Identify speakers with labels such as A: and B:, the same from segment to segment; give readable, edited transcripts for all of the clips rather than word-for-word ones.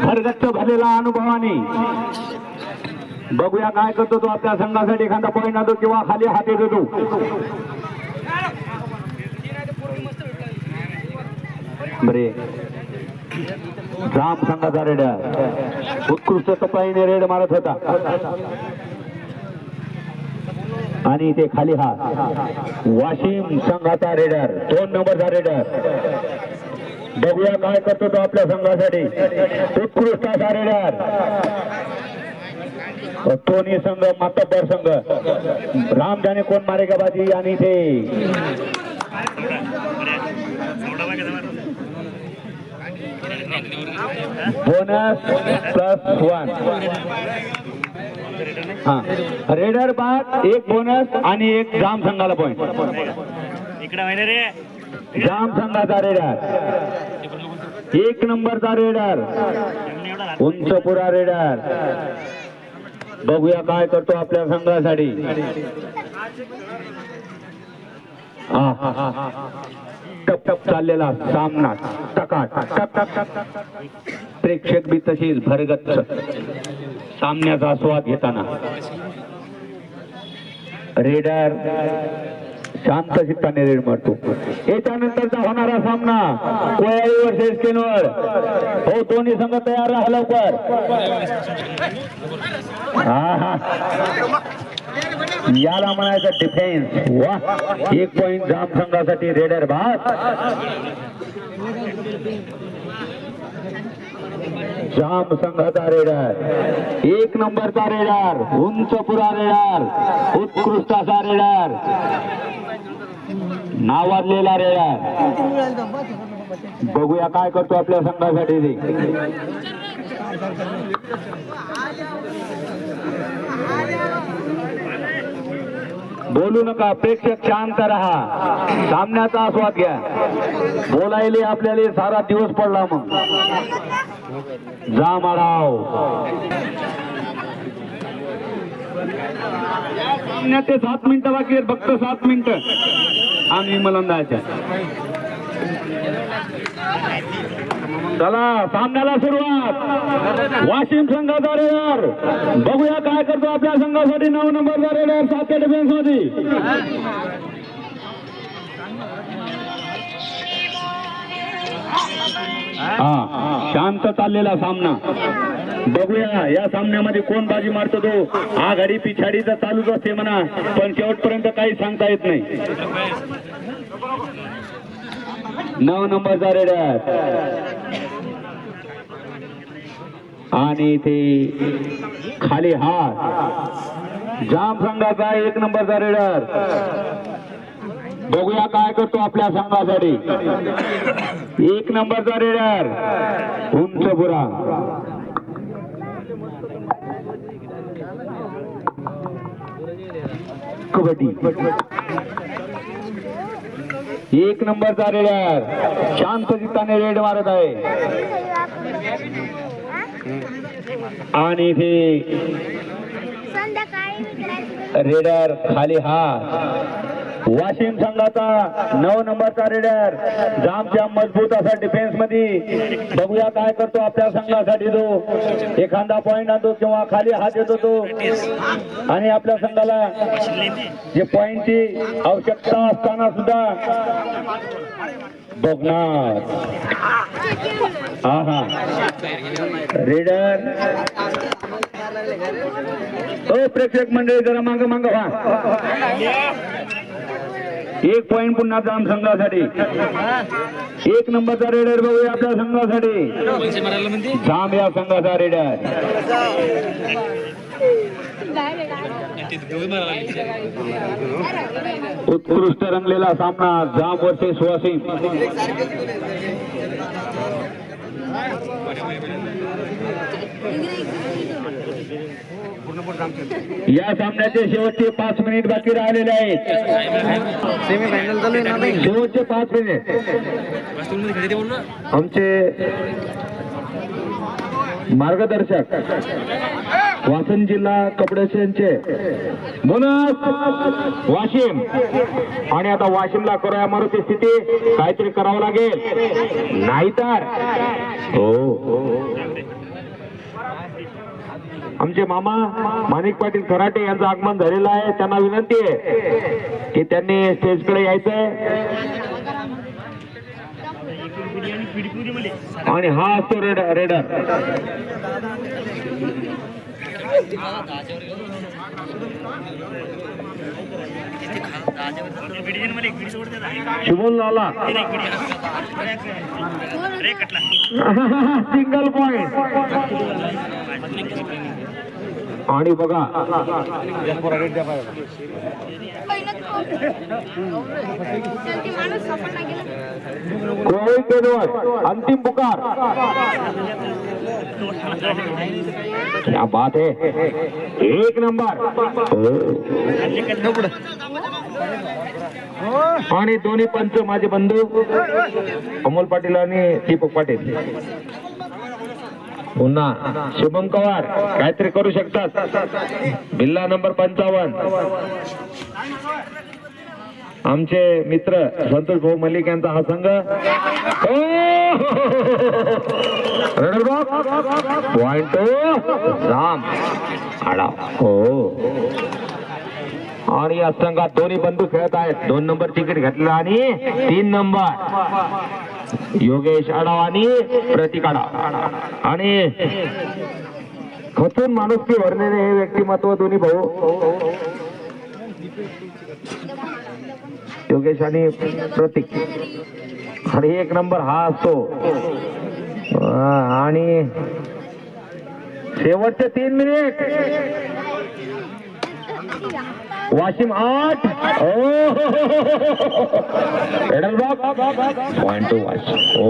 A: भरगच्च भरलेला अनुभवाने बघूया काय करतो तो आपल्या संघासाठी एखादा पॉईंट आणतो किंवा खाली हात येतो तो बरे जाम संघाचा रेडर उत्कृष्ट टप्प्याने रेड मारत होता आणि ते खाली हात वाशिम संघाचा रेडर 2 नंबरचा रेडर बघूया काय करतो तो आपल्या संघासाठी उत्कृष्ट असा रेडर दोन्ही संघ मातब्बर संघ राम जाने कोण मारेगा बाजी आणि ते बोनस +1 हा रेडर बाद 1 बोनस आणि 1 जाम संघाला पॉइंट जाम संघाचा रेडर 1 नंबरचा रेडर उंचपुरा रेडर बघूया काय करतो आपल्या संघासाठी टप टप चाललेला सामना टकाट टप टप टप प्रेक्षक बी तशीच भरगच्च सामन्याचा स्वाद घेताना रेडर शांत चित्ताने रेड मारतो याच्यानंतरचा होणारा सामना कोयाळी वर्सेस केनवड हो दोन्ही संघ तयार राहा लवकर याला म्हणायचं डिफेन्स वा 1 पॉइंट जाम संघासाठी रेडर बाद जाम संघाचा रेडर 1 नंबरचा रेडर उंचपुरा रेडर उत्कृष्ट असा रेडर नावाजलेला रेडर बघूया काय करतो आपल्या संघासाठी बोलू नका प्रेक्षक शांत रहा सामन्याचा आस्वाद घ्या बोलायले आपल्याला सारा दिवस पडला मग जा माराव सामन्याचे 7 मिनिटं बाकी आहेत फक्त 7 मिनिटं आम्ही मलंदाच्या चला सामन्याला सुरुवात वाशिम संघाचा रेडर बघूया काय करतो आपल्या संघासाठी 9 नंबरचा रेडर 7 डिफेन्स मध्ये शांत चाललेला सामना बघूया या सामन्यामध्ये कोण बाजी मारतो तो आघाडी पिछाडी तर चालूच असते म्हणा पण शेवटपर्यंत काही सांगता येत नाही 9 नंबरचा रेडर आणि ते खाली हात जाम संघाचा 1 नंबरचा रेडर बघूया काय करतो आपल्या संघासाठी 1 नंबरचा रेडर उंचपुरा कबड्डी 1 नंबरचा रेडर शांत चित्ताने रेड मारत आहे आणि ते रेडर खाली हात वाशिम संघाचा 9 नंबरचा रेडर जामच्या मजबूत असा डिफेन्स मध्ये बघूया काय करतो आपल्या संघासाठी तो एखादा पॉइंट आणतो किंवा खाली हात येतो तो आणि आपल्या संघाला जे पॉइंटची आवश्यकता असताना सुद्धा बघणार रेडर प्रेक्षक मंडळी जरा मांग मांग व्हा 1 पॉइंट पुन्हा जाम संघासाठी 1 नंबरचा रेडर बघूया आपल्या संघासाठी जाम या संघाचा रेडर उत्कृष्ट रंगलेला सामना जाम वर्सेस वाशिम या सामन्याचे शेवटचे 5 मिनिट बाकी राहिलेले आहेत सेमीफायनल चालू आहे ना शेवटचे 5 मिनिट आमचे मार्गदर्शक वासन जिल्हा कपडेचे बोनस वाशिम आणि आता वाशिमला करूया मारुती स्थिती काहीतरी करावं लागेल नाहीतर हो आमचे मामा माणिक पाटील खराटे यांचं आगमन झालेलं आहे. त्यांना विनंती आहे की त्यांनी स्टेजकडे यायचंय. आणि हा असतो रेडर. शुभम लाला सिंगल पॉइंट. आणि बघा अंतिम पुकार. क्या बात है, एक नंबर. आणि दोन्ही पंच माझे बंधू अमोल पाटील आणि दीपक पाटील. पुन्हा शुभम पवार काहीतरी करू शकतात. बिल्ला नंबर 55 आमचे मित्र संतोष भाऊ मलिक यांचा हा संघ. पॉइंट जाम आडा. हो, आणि या संघात दोन्ही बंधू खेळत आहेत. 2 नंबर तिकीट घेतलं आणि 3 नंबर योगेश आडाव आणि प्रतीक आडाव. आणि खचून माणुसकी भरलेले हे व्यक्तिमत्व दोन्ही भाऊ योगेश आणि प्रतीक. आणि 1 नंबर हा असतो. आणि शेवटचे 3 मिनिट. Washim 8 point two Washim. ओ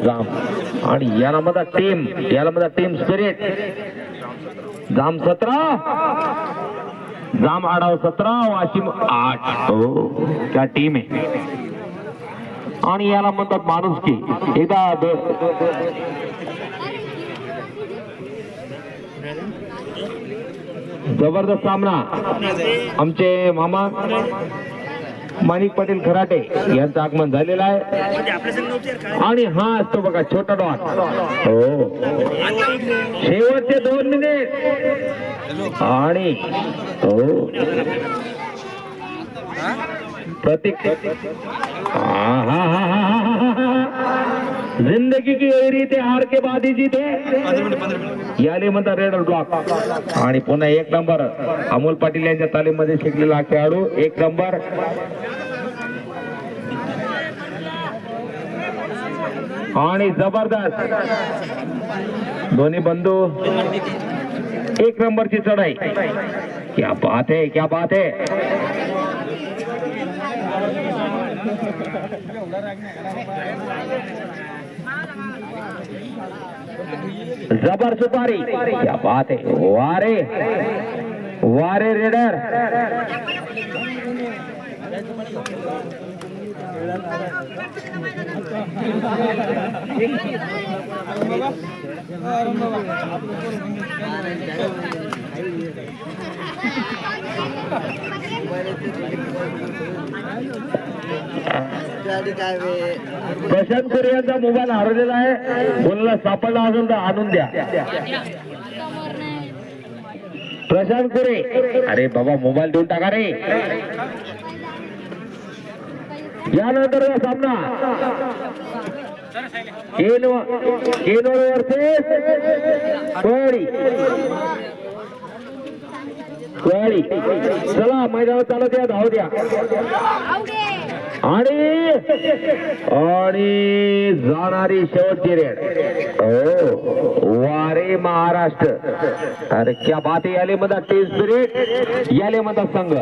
A: जाम. आणि याला माझा टीम स्पिरिट. जाम 17 जाम आडाव 17 वाशिम 8. हो, क्या टीम आहे. आणि याला म्हणतात माणुसकी. एकदा जबरदस्त सामना. आमचे मामा माणिक पाटील खराटे यांचं आगमन झालेलं आहे. आणि हा असतो बघा छोटा डॉन. हो, शेवटचे 2 मिनिट. आणि हो प्रतीक. जिंदगी की एरी ते हार के बाद ही जीत है याले म्हणतात रेडर ब्लॉक. आणि पुन्हा 1 नंबर अमोल पाटील यांच्या तालीमध्ये शिकलेला खेळाडू 1 नंबर. आणि जबरदस्त दोन्ही बंधू 1 नंबरची चढाई. क्या बात है, क्या बात है. जबर सुपारी. क्या बात है. वारे रेडर. प्रशांत कुरे यांचा मोबाईल हरवलेला आहे. कोणाला सापडला असेल तर आणून द्या. प्रशांत कुरे, अरे बाबा मोबाईल देऊन टाका रे. यानंतरचा सामना केनोळ वर्सेस कोळी. चला मैदानात चालत या, धाव द्या. आणि जाणारी शेवटची रेड. हो, वारे महाराष्ट्र. अरे क्या बात आहे. याले म्हणतात टीम स्पिरिट, याले म्हणतात संघ.